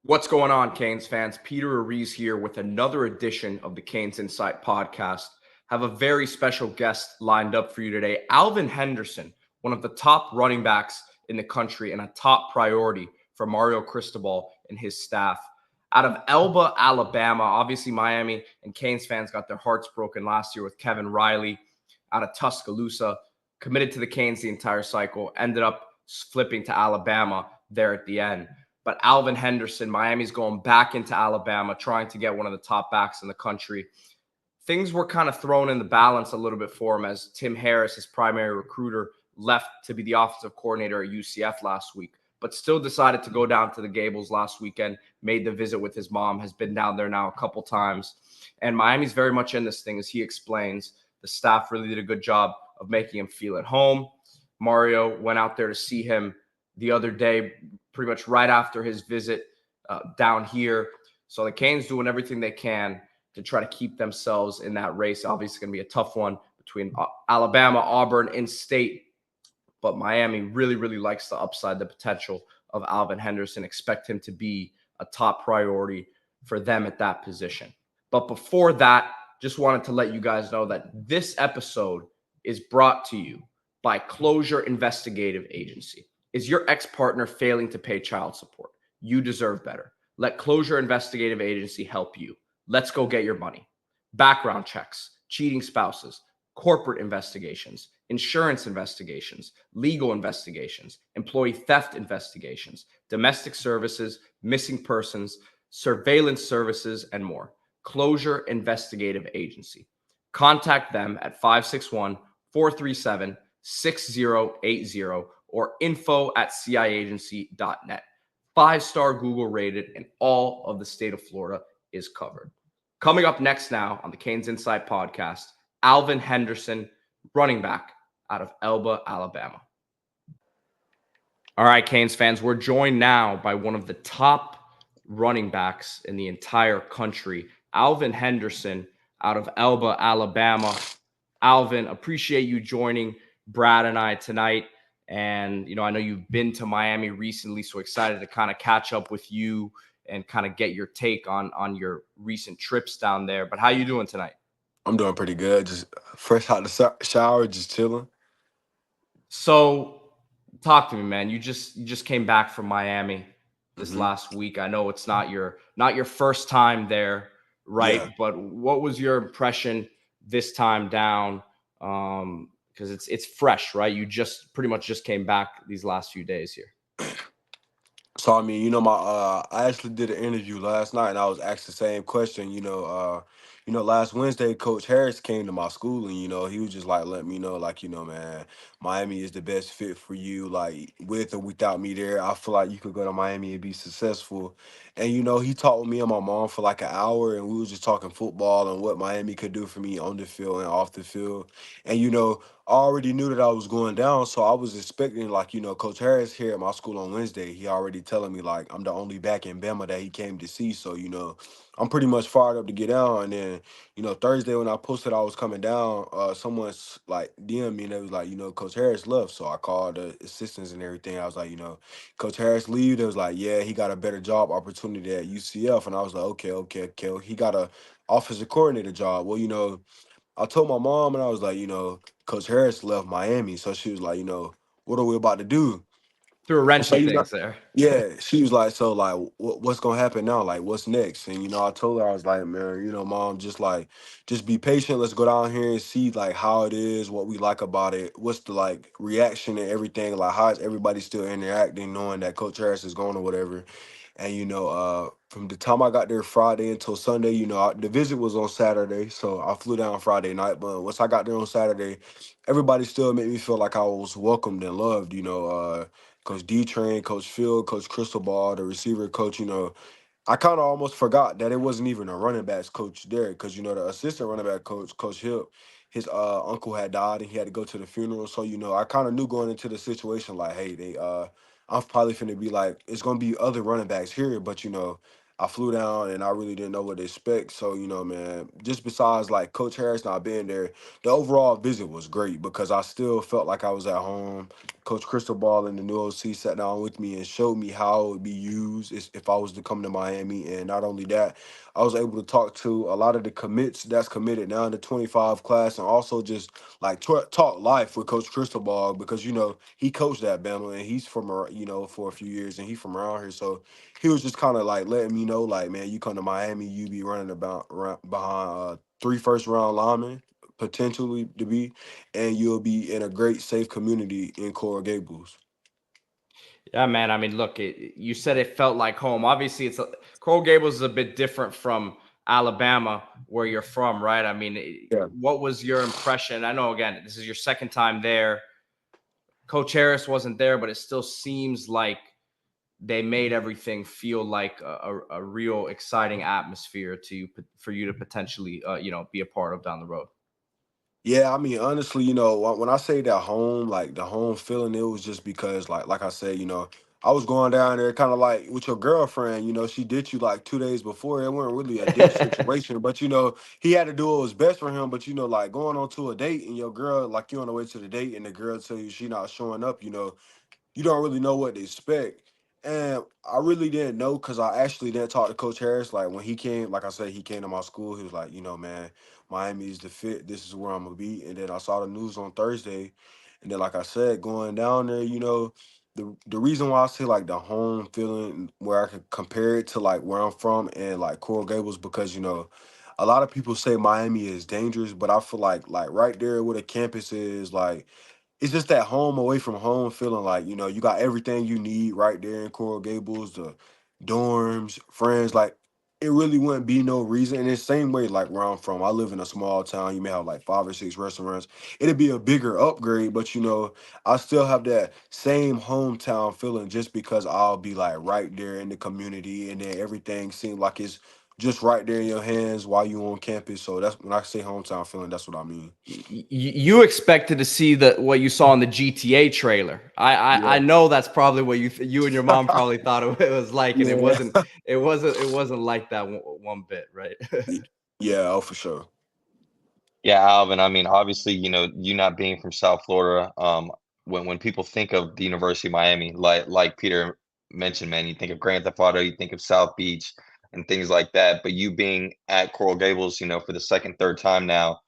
What's going on, Canes fans? Peter Ariz here with another edition of the CanesInSight podcast. Have a very special guest lined up for you today. Alvin Henderson, one of the top running backs in the country and a top priority for Mario Cristobal and his staff. Out of Elba, Alabama, obviously Miami and Canes fans got their hearts broken last year with Kevin Riley out of Tuscaloosa, committed to the Canes the entire cycle, ended up flipping to Alabama there at the end. But Alvin Henderson, Miami's going back into Alabama, trying to get one of the top backs in the country. Things were kind of thrown in the balance a little bit for him as Tim Harris, his primary recruiter, left to be the offensive coordinator at UCF last week, but still decided to go down to the Gables last weekend, made the visit with his mom, has been down there now a couple times. And Miami's very much in this thing, as he explains. The staff really did a good job of making him feel at home. Mario went out there to see him the other day, pretty much right after his visit down here. So the Canes doing everything they can to try to keep themselves in that race. Obviously, going to be a tough one between Alabama, Auburn, and State. But Miami really, really likes the upside, the potential of Alvin Henderson. Expect him to be a top priority for them at that position. But before that, just wanted to let you guys know that this episode is brought to you by Closure Investigative Agency. Is your ex-partner failing to pay child support? You deserve better. Let Closure Investigative Agency help you. Let's go get your money. Background checks, cheating spouses, corporate investigations, insurance investigations, legal investigations, employee theft investigations, domestic services, missing persons, surveillance services, and more. Closure Investigative Agency. Contact them at 561-437-6080 or info@ciagency.net. 5-star Google rated, and all of the state of Florida is covered. Coming up next now on the CanesInsight podcast, Alvin Henderson, running back out of Elba, Alabama. All right, Canes fans, we're joined now by one of the top running backs in the entire country, Alvin Henderson out of Elba, Alabama. Alvin, appreciate you joining Brad and I tonight. And, I know you've been to Miami recently, so excited to kind of catch up with you and kind of get your take on your recent trips down there. But how you doing tonight? I'm doing pretty good. Just fresh out the shower, just chilling. So talk to me, man. You just came back from Miami this last week. I know it's not your first time there, right? Yeah. But what was your impression this time down? Because it's fresh, right? You just pretty much just came back these last few days here. So I mean, I actually did an interview last night, and I was asked the same question. Last Wednesday, Coach Harris came to my school, and he was just like, let me know, like, man, Miami is the best fit for you, like with or without me there. I feel like you could go to Miami and be successful. And he talked with me and my mom for like an hour, and we was just talking football and what Miami could do for me on the field and off the field. And I already knew that I was going down, so I was expecting, like, Coach Harris here at my school on Wednesday. He already telling me, like, I'm the only back in Bama that he came to see. So, I'm pretty much fired up to get down. And then, Thursday when I posted I was coming down, someone's like DM me and they was like, Coach Harris left. So I called the assistants and everything. I was like, Coach Harris leave. They was like, yeah, he got a better job opportunity at UCF. And I was like, okay. He got a offensive coordinator job. Well, I told my mom and I was like, Coach Harris left Miami. So she was like, what are we about to do? Threw a wrench So, in things there. yeah, she was like, so like, what's gonna happen now? Like, what's next? And I told her I was like, man, mom, just be patient. Let's go down here and see like how it is, what we like about it, what's the like reaction and everything, like how is everybody still interacting, knowing that Coach Harris is going or whatever. And from the time I got there Friday until Sunday, the visit was on Saturday, so I flew down Friday night. But once I got there on Saturday, everybody still made me feel like I was welcomed and loved. Coach D Train, Coach Phil, Coach Cristobal, the receiver coach. I kind of almost forgot that it wasn't even a running backs coach there, because the assistant running back coach, Coach Hill, his uncle had died and he had to go to the funeral. So I kind of knew going into the situation like, hey, I'm probably finna be like, it's gonna be other running backs here, but I flew down and I really didn't know what to expect. So man, just besides like Coach Harris not being there, the overall visit was great because I still felt like I was at home. Coach Cristobal and the new OC sat down with me and showed me how it would be used if I was to come to Miami. And not only that, I was able to talk to a lot of the commits that's committed now in the 25 class, and also just like talk life with Coach Cristobal, because he coached at Bama and he's from for a few years, and he's from around here. So he was just kind of like letting me know, like, man, you come to Miami, you be running behind 3 first-round linemen potentially to be, and you'll be in a great safe community in Coral Gables. Yeah, man. I mean, look, you said it felt like home. Obviously, Coral Gables is a bit different from Alabama, where you're from, right? I mean, Yeah. what was your impression? I know, again, this is your second time there. Coach Harris wasn't there, but it still seems like they made everything feel like a real exciting atmosphere for you to potentially, be a part of down the road. Yeah, I mean, honestly, when I say that home, like the home feeling, it was just because, like I said, I was going down there kind of like with your girlfriend. She did you like 2 days before. It wasn't really a date situation, but he had to do what was best for him. But like going on to a date and your girl, like you on the way to the date, and the girl tell you she not showing up. You don't really know what to expect. And I really didn't know, because I actually didn't talk to Coach Harris. Like when he came, like I said, he came to my school. He was like, man, Miami is the fit. This is where I'm gonna be. And then I saw the news on Thursday, and then like I said, going down there, the reason why I say like the home feeling, where I could compare it to like where I'm from and like Coral Gables, because a lot of people say Miami is dangerous, but I feel like right there where the campus is, like it's just that home away from home feeling, like you got everything you need right there in Coral Gables, the dorms, friends. Like it really wouldn't be no reason. And the same way, like where I'm from, I live in a small town. You may have like 5 or 6 restaurants. It'd be a bigger upgrade, but I still have that same hometown feeling, just because I'll be like right there in the community, and then everything seems like it's just right there in your hands while you on campus. So that's when I say hometown feeling. That's what I mean. You expected to see what you saw in the GTA trailer. I Yeah. know that's probably what you and your mom probably thought it was like, and it Yeah. wasn't. It wasn't like that one bit, right? Yeah, oh, for sure. Yeah, Alvin. I mean, obviously, you not being from South Florida, when people think of the University of Miami, like Peter mentioned, man, you think of Grand Theft Auto, you think of South Beach and things like that. But you being at Coral Gables, for the second, third time now,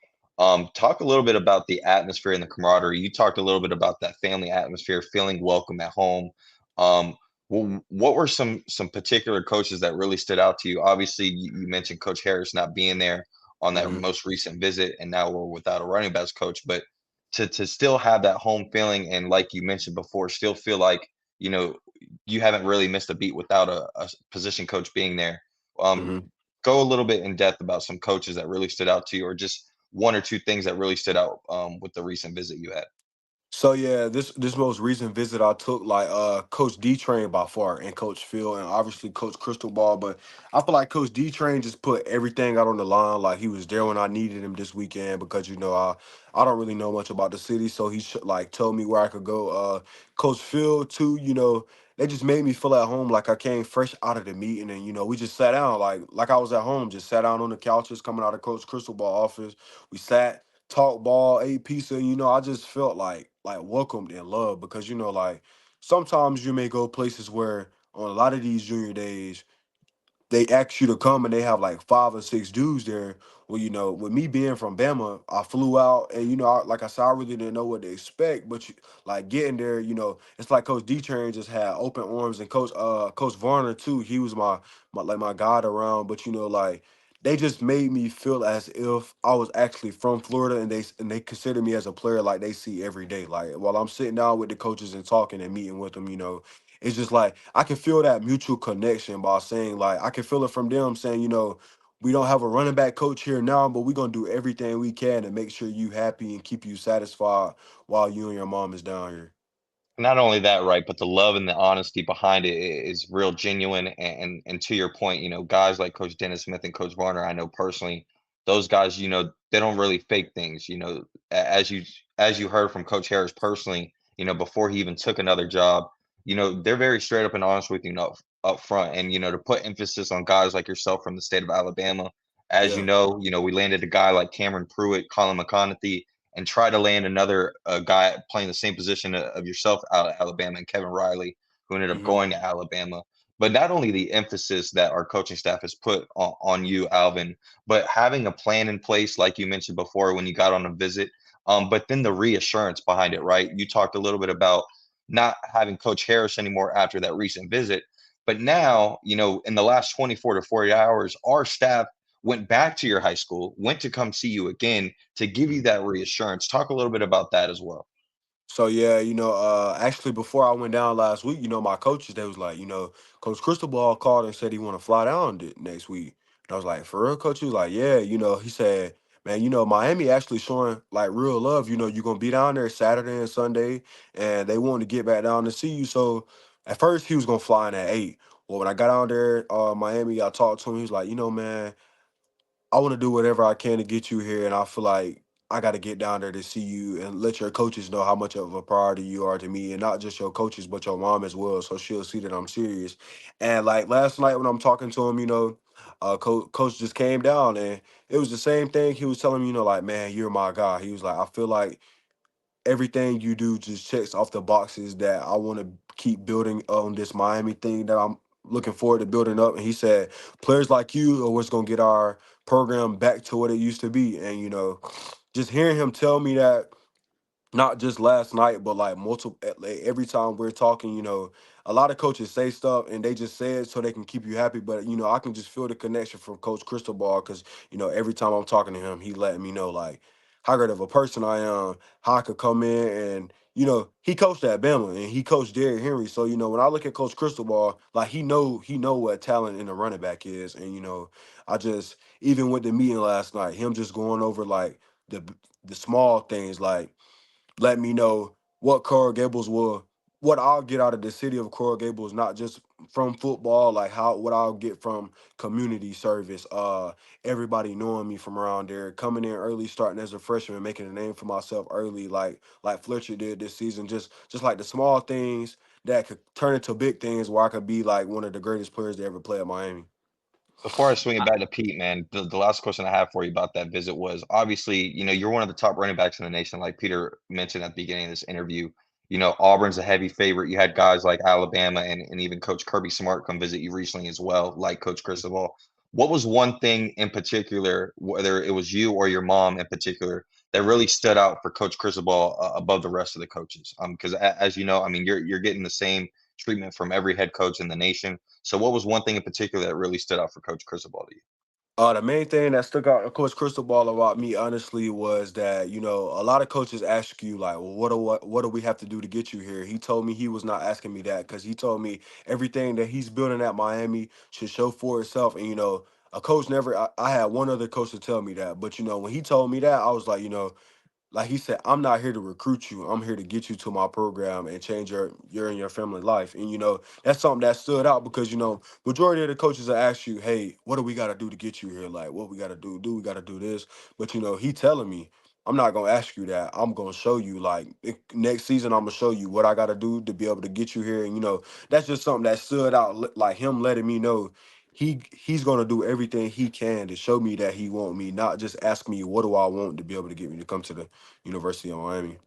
talk a little bit about the atmosphere and the camaraderie. You talked a little bit about that family atmosphere, feeling welcome at home. Um, what were some particular coaches that really stood out to you? Obviously, you mentioned Coach Harris not being there on that Mhm, most recent visit, and now we're without a running backs coach. But to still have that home feeling, and like you mentioned before, still feel like you know you haven't really missed a beat without a position coach being there. Um, mhm. go a little bit in depth about some coaches that really stood out to you, or just one or two things that really stood out with the recent visit you had. So yeah, this most recent visit I took, like Coach D Train by far, and Coach Phil, and obviously Coach Crystal Ball. But I feel like Coach D Train just put everything out on the line. Like he was there when I needed him this weekend, because I don't really know much about the city, so he like told me where I could go. Coach Phil too, they just made me feel at home, like I came fresh out of the meeting, and we just sat down like I was at home, just sat down on the couches coming out of Coach Crystal Ball office. We sat, talk ball, ate pizza. I just felt like welcomed and loved, because like sometimes you may go places where on a lot of these junior days they ask you to come and they have like 5 or 6 dudes there. Well, with me being from Bama, I flew out, and like I said, I really didn't know what to expect. But like getting there, it's like Coach D Train just had open arms, and Coach Varner too. He was my guide around. But like they just made me feel as if I was actually from Florida, and they consider me as a player like they see every day. Like while I'm sitting down with the coaches and talking and meeting with them, it's just like I can feel that mutual connection by saying, like, I can feel it from them saying, we don't have a running back coach here now, but we're gonna do everything we can to make sure you happy and keep you satisfied while you and your mom is down here. Not only that, right, but the love and the honesty behind it is real genuine. And to your point, guys like Coach Dennis Smith and Coach Varner, I know personally, those guys, they don't really fake things. As you heard from Coach Harris personally, before he even took another job, they're very straight up and honest with you up front. And to put emphasis on guys like yourself from the state of Alabama, as Yeah. we landed a guy like Cameron Pruitt, Colin McConaughey, and try to land another guy playing the same position of yourself out of Alabama, and Kevin Riley, who ended up Hmm. going to Alabama. But not only the emphasis that our coaching staff has put on you, Alvin, but having a plan in place, like you mentioned before when you got on a visit, but then the reassurance behind it, right? You talked a little bit about not having Coach Harris anymore after that recent visit. But now, in the last 24 to 40 hours, our staff went back to your high school, went to come see you again to give you that reassurance. Talk a little bit about that as well. So yeah, actually before I went down last week, my coaches, they was like, Coach Cristobal called and said he want to fly down next week. And I was like, for real, coach? He was like, yeah, he said, man, Miami actually showing like real love. You're gonna be down there Saturday and Sunday, and they wanted to get back down to see you. So at first he was gonna fly in at 8. Well, when I got down there, Miami, I talked to him. He was like, man, I want to do whatever I can to get you here, and I feel like I got to get down there to see you and let your coaches know how much of a priority you are to me, and not just your coaches, but your mom as well, so she'll see that I'm serious. And like last night when I'm talking to him, coach just came down, and it was the same thing. He was telling me, like, man, you're my guy. He was like, I feel like everything you do just checks off the boxes that I want to keep building on this Miami thing that I'm looking forward to building up. And he said, players like you are what's going to get our program back to what it used to be. And, just hearing him tell me that, not just last night, but like multiple, like every time we're talking, a lot of coaches say stuff and they just say it so they can keep you happy. But, I can just feel the connection from Coach Cristobal because, every time I'm talking to him, he letting me know like how great of a person I am, how I could come in and, he coached at Bama and he coached Derrick Henry. So, when I look at Coach Cristobal, like he know what talent in the running back is. And, I just, even with the meeting last night, him just going over like the small things like, let me know what Coral Gables will, what I'll get out of the city of Coral Gables, not just from football, like what I'll get from community service, everybody knowing me from around there, coming in early, starting as a freshman, making a name for myself early, like Fletcher did this season, just like the small things that could turn into big things where I could be like one of the greatest players to ever play at Miami. Before I swing it back to Pete, man, the last question I have for you about that visit was obviously, you're one of the top running backs in the nation, like Peter mentioned at the beginning of this interview. Auburn's a heavy favorite. You had guys like Alabama and even Coach Kirby Smart come visit you recently as well, like Coach Cristobal. What was one thing in particular, whether it was you or your mom in particular, that really stood out for Coach Cristobal above the rest of the coaches? Because as you know, I mean, you're getting the same treatment from every head coach in the nation. So what was one thing in particular that really stood out for Coach Cristobal to you? The main thing that stuck out, of course, Crystal Ball about me, honestly, was that a lot of coaches ask you like, well, what do we have to do to get you here? He told me he was not asking me that because he told me everything that he's building at Miami should show for itself. And a coach never. I had one other coach to tell me that, but when he told me that, I was like he said, I'm not here to recruit you. I'm here to get you to my program and change your and your family life. And that's something that stood out because majority of the coaches will ask you, hey, what do we got to do to get you here? Like, what we got to do? Do we got to do this? But he telling me, I'm not gonna ask you that. I'm gonna show you. Like next season, I'm gonna show you what I got to do to be able to get you here. And that's just something that stood out. Like him letting me know he's gonna do everything he can to show me that he want me, not just ask me what do I want to be able to get me to come to the University of Miami.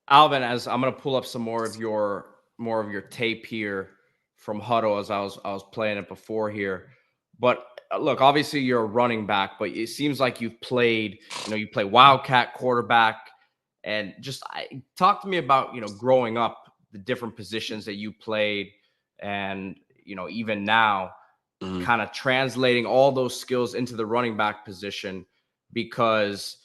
Alvin, as I'm gonna pull up some more of your tape here from Huddle as I was playing it before here. But look, obviously you're a running back, but it seems like you've played, you play Wildcat quarterback, and just talk to me about growing up, the different positions that you played, and even now, Mhm. kind of translating all those skills into the running back position because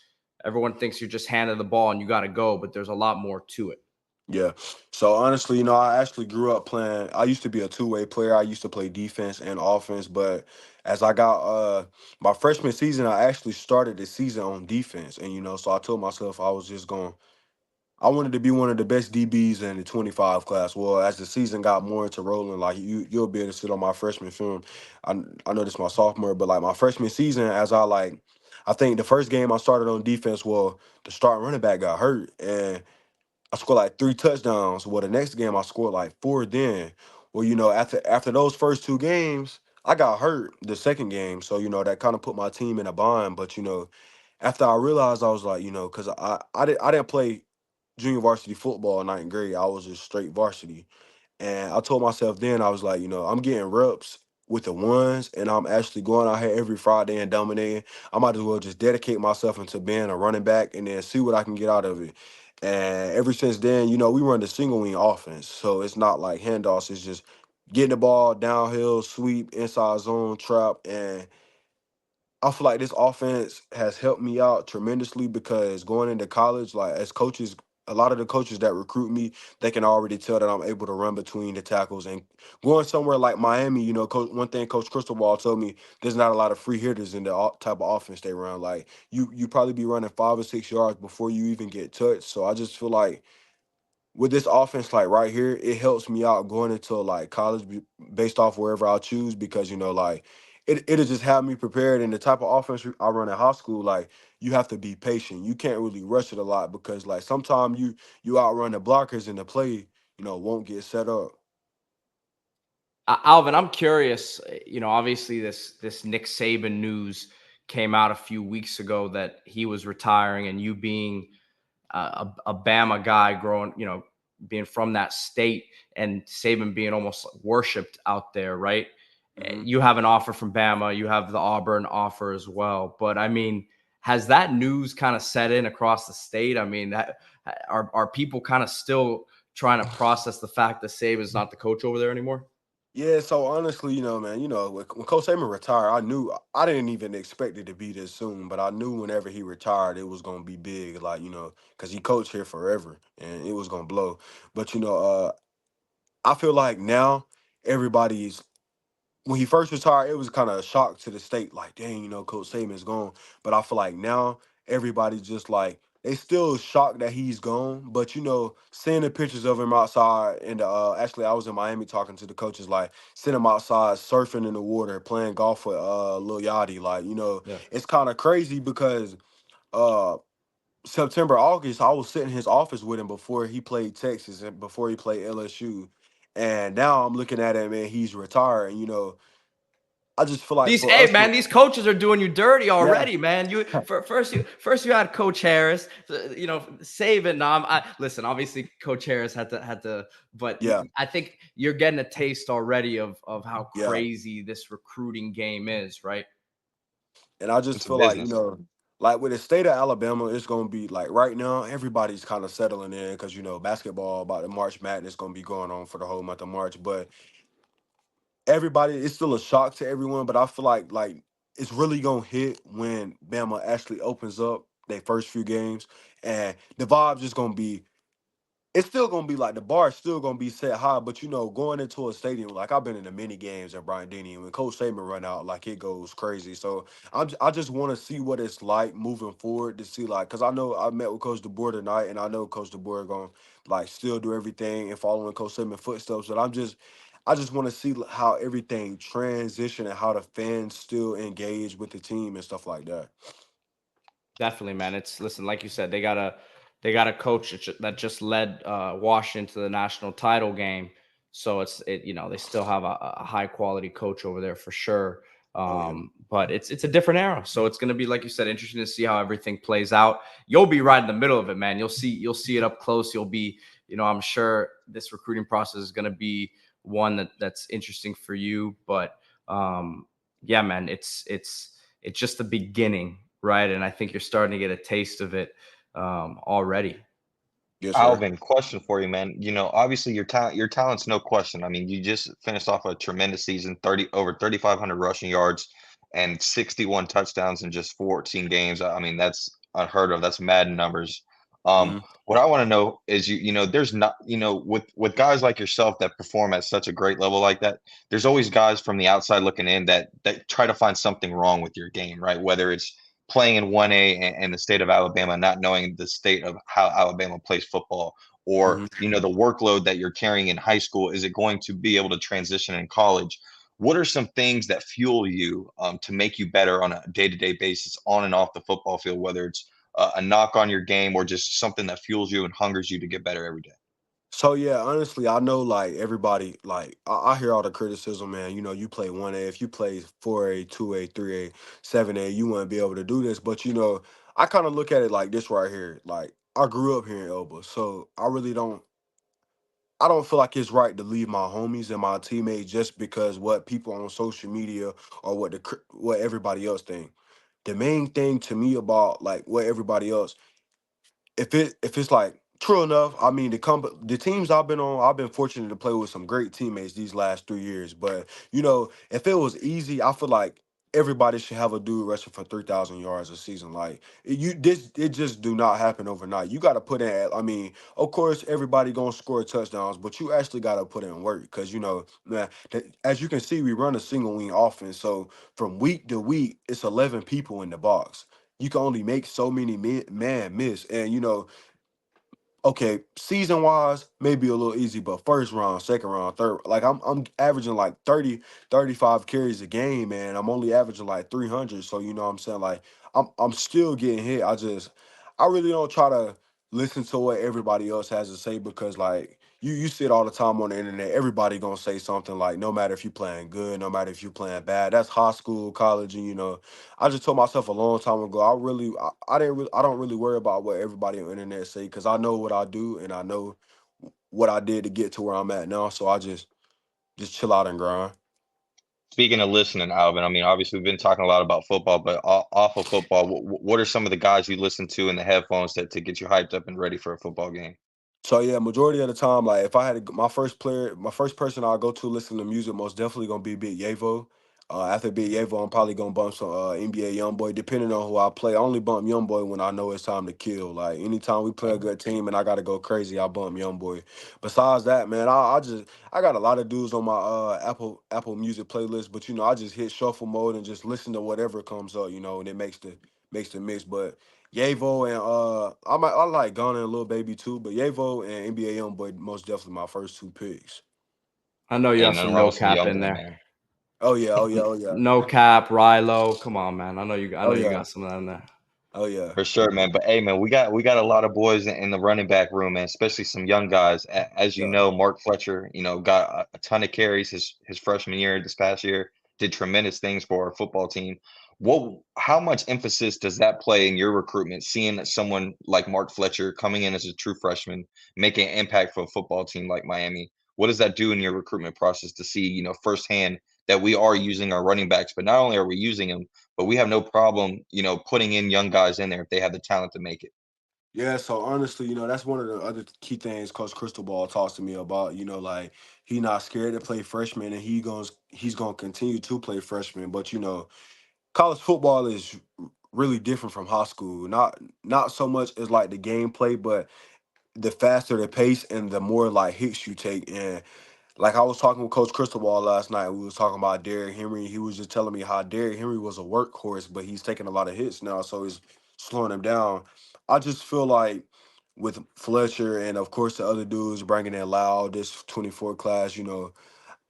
everyone thinks you're just handing the ball and you got to go, but there's a lot more to it. Yeah. So honestly, I actually grew up playing. I used to be a two-way player. I used to play defense and offense, but as I got my freshman season, I actually started the season on defense, and so I told myself I was just going. I wanted to be one of the best DBs in the 25 class. Well, as the season got more into rolling, like you'll be able to sit on my freshman film. I know this is my sophomore, but like my freshman season, I think the first game I started on defense, well, the starting running back got hurt, and I scored like 3 touchdowns. Well, the next game I scored like 4. Then, well, after those first 2 games, I got hurt the second game, so that kind of put my team in a bind. But after I realized, I was like, because I didn't play junior varsity football in ninth grade. I was just straight varsity. And I told myself then, I was like, I'm getting reps with the ones, and I'm actually going out here every Friday and dominating. I might as well just dedicate myself into being a running back and then see what I can get out of it. And ever since then, we run the single wing offense. So it's not like handoffs, it's just getting the ball downhill, sweep, inside zone, trap. And I feel like this offense has helped me out tremendously because going into college, like as coaches, a lot of the coaches that recruit me, they can already tell that I'm able to run between the tackles. And going somewhere like Miami, one thing Coach Cristobal told me, there's not a lot of free hitters in the type of offense they run. Like you probably be running 5 or 6 yards before you even get touched. So I just feel like with this offense, like right here, it helps me out going into like college based off wherever I choose because like it'll just have me prepared. And the type of offense I run at high school, like you have to be patient. You can't really rush it a lot because like sometimes you outrun the blockers and the play won't get set up. Alvin, I'm curious. Obviously this Nick Saban news came out a few weeks ago that he was retiring, and you being a Bama guy, growing, being from that state, and Saban being almost worshipped out there, right? Hmm. You have an offer from Bama, you have the Auburn offer as well. But I mean, has that news kind of set in across the state? I mean, are people kind of still trying to process the fact that Saban's not the coach over there anymore? Yeah, so honestly, man, when Coach Saban retired, I knew I didn't even expect it to be this soon, but I knew whenever he retired, it was gonna be big, like because he coached here forever, and it was gonna blow. But I feel like now everybody's when he first retired, it was kind of a shock to the state, like, dang, Coach Saban's gone. But I feel like now everybody's just like they still shocked that he's gone. But seeing the pictures of him outside, and actually I was in Miami talking to the coaches, like seeing him outside surfing in the water, playing golf with Lil Yachty, like Yeah. it's kind of crazy because uh September, August, I was sitting in his office with him before he played Texas and before he played LSU. And now I'm looking at him and he's retired. And I just feel like These, for hey us man, to, these coaches are doing you dirty yeah, already, man. First you had Coach Harris, Saban. Now listen. Obviously, Coach Harris had to, but yeah, I think you're getting a taste already of how yeah. crazy this recruiting game is, right? And I just It's a feel like, business. like with the state of Alabama, it's gonna be like right now, everybody's kind of settling in because basketball about the March Madness gonna be going on for the whole month of March. But everybody, it's still a shock to everyone, but I feel like it's really gonna hit when Bama actually opens up their first few games, and the vibe's just gonna be. It's still gonna be like the bar is still gonna be set high, but going into a stadium like I've been in the mini games at Bryant Denny, and when Coach Saban run out, like it goes crazy. So I just want to see what it's like moving forward to see like because I know I met with Coach DeBoer tonight, and I know Coach DeBoer gonna like still do everything and following Coach Saban footsteps. But I just want to see how everything transition and how the fans still engage with the team and stuff like that. Definitely, man. Listen, like you said, they got a coach that just led Washington to the national title game. So they still have a high quality coach over there for sure. Oh yeah, But it's a different era. So it's gonna be, like you said, interesting to see how everything plays out. You'll be right in the middle of it, man. You'll see it up close. You'll be, I'm sure this recruiting process is gonna be one that's interesting for you. But yeah, man, it's just the beginning, right? And I think you're starting to get a taste of it already. yes sir. Alvin, question for you, man. Obviously your talent's no question. I mean, you just finished off a tremendous season, over 3,500 rushing yards and 61 touchdowns in just 14 games. I mean, that's unheard of. That's mad numbers. Hmm. What I want to know is there's not, with guys like yourself that perform at such a great level like that, there's always guys from the outside looking in that try to find something wrong with your game, right? Whether it's playing in 1A and the state of Alabama, not knowing the state of how Alabama plays football, or Hmm. the workload that you're carrying in high school, is it going to be able to transition in college? What are some things that fuel you to make you better on a day-to-day basis on and off the football field, whether it's a knock on your game or just something that fuels you and hungers you to get better every day? So yeah, honestly, I know like everybody, like I hear all the criticism, man. You play 1A, if you play 4A, 2A, 3A, 7A, you wouldn't be able to do this. But I kind of look at it like this right here. Like I grew up here in Elba, so I don't feel like it's right to leave my homies and my teammates just because what people on social media or what everybody else think. The main thing to me about like what everybody else, if it's like true enough, I mean the teams I've been on, I've been fortunate to play with some great teammates these last 3 years. But if it was easy, I feel like everybody should have a dude rushing for 3,000 yards a season. Like it just do not happen overnight. You got to put in. I mean, of course, everybody gonna score touchdowns, but you actually got to put in work because man, as you can see, we run a single wing offense. So from week to week, it's 11 people in the box. You can only make so many man miss, and okay, season wise, maybe a little easy, but first round, second round, third, like I'm averaging like 30, 35 carries a game, man. I'm only averaging like 300. So you know what I'm saying? Like I'm still getting hit. I really don't try to listen to what everybody else has to say because like you see it all the time on the internet. Everybody gonna say something like no matter if you playing good, no matter if you playing bad. That's high school, college, and I just told myself a long time ago. I don't really worry about what everybody on the internet say because I know what I do and I know what I did to get to where I'm at now. So I just chill out and grind. Speaking of listening, Alvin, I mean, obviously we've been talking a lot about football, but off of football, what are some of the guys you listen to in the headphones to get you hyped up and ready for a football game? So yeah, majority of the time, like if I had my first person I'll go to listen to music, most definitely gonna be Big Yavo. After Big Yavo, I'm probably gonna bump some NBA YoungBoy, depending on who I play. I only bump YoungBoy when I know it's time to kill. Like anytime we play a good team and I gotta go crazy, I bump YoungBoy. Besides that, man, I got a lot of dudes on my Apple Music playlist, but I just hit shuffle mode and just listen to whatever comes up, and it makes the mix. But Yavo and I like Ghana and Lil Baby too, but Yavo and NBA YoungBoy most definitely my first two picks. I know you Ain't have nothing some wrong no with some cap young in boy, there. man. Oh yeah, oh yeah, oh yeah, No cap, Rilo. Come on, man. I oh know you yeah, got some of that in there. oh yeah, For sure, man. But hey, man, we got a lot of boys in the running back room, man, especially some young guys. As you yeah, know, Mark Fletcher, got a ton of carries his freshman year this past year, did tremendous things for our football team. How much emphasis does that play in your recruitment, seeing that someone like Mark Fletcher coming in as a true freshman, making an impact for a football team like Miami? What does that do in your recruitment process to see, firsthand that we are using our running backs, but not only are we using them, but we have no problem, putting in young guys in there if they have the talent to make it. yeah. So honestly, that's one of the other key things Coach Cristobal talks to me about. Like he not scared to play freshman, and he's gonna continue to play freshman. But college football is really different from high school. Not so much as like the gameplay, but the faster the pace and the more like hits you take. And like I was talking with Coach Cristobal last night, we was talking about Derrick Henry. He was just telling me how Derrick Henry was a workhorse, but he's taking a lot of hits now, so he's slowing him down. I just feel like with Fletcher and of course the other dudes bringing in Loud, this 24 class,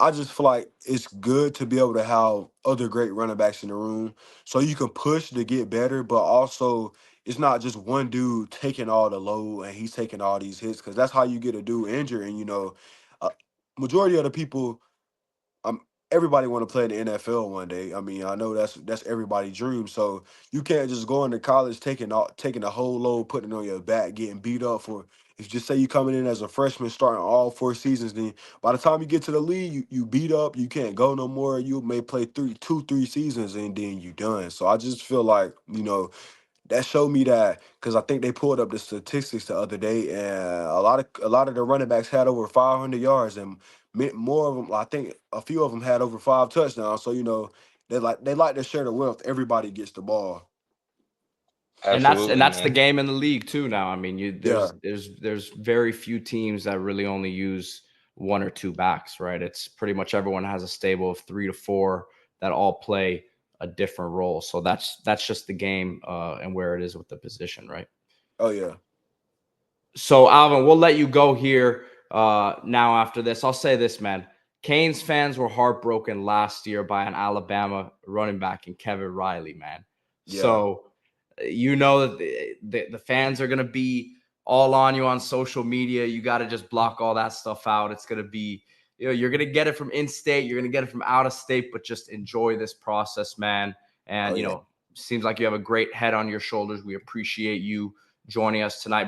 I just feel like it's good to be able to have other great running backs in the room so you can push to get better, but also it's not just one dude taking all the load and he's taking all these hits because that's how you get a dude injured. And uh, majority of the people, um, everybody want to play in the NFL one day. I mean, I know that's everybody's dream. So you can't just go into college taking a whole load, putting it on your back, getting beat up for. If you just say you coming in as a freshman, starting all 4 seasons, then by the time you get to the league, you beat up, you can't go no more. You may play 3 seasons, and then you done. So I just feel like that showed me that because I think they pulled up the statistics the other day, and a lot of the running backs had over 500 yards, and more of them. I think a few of them had over 5 touchdowns. So they like to share the wealth. Everybody gets the ball. And Absolutely, that's the man. game in the league too now. I mean, Yeah, there's very few teams that really only use one or two backs, right? It's pretty much everyone has a stable of 3 to 4 that all play a different role. So that's just the game and where it is with the position, right? oh yeah, So Alvin, we'll let you go here now after this. I'll say this, man. Canes fans were heartbroken last year by an Alabama running back in Kevin Riley, man. yeah, So you know that the fans are going to be all on you on social media. You got to just block all that stuff out. It's going to be, you're going to get it from in-state. You're going to get it from out of state, but just enjoy this process, man. oh And, yeah, seems like you have a great head on your shoulders. We appreciate you joining us tonight.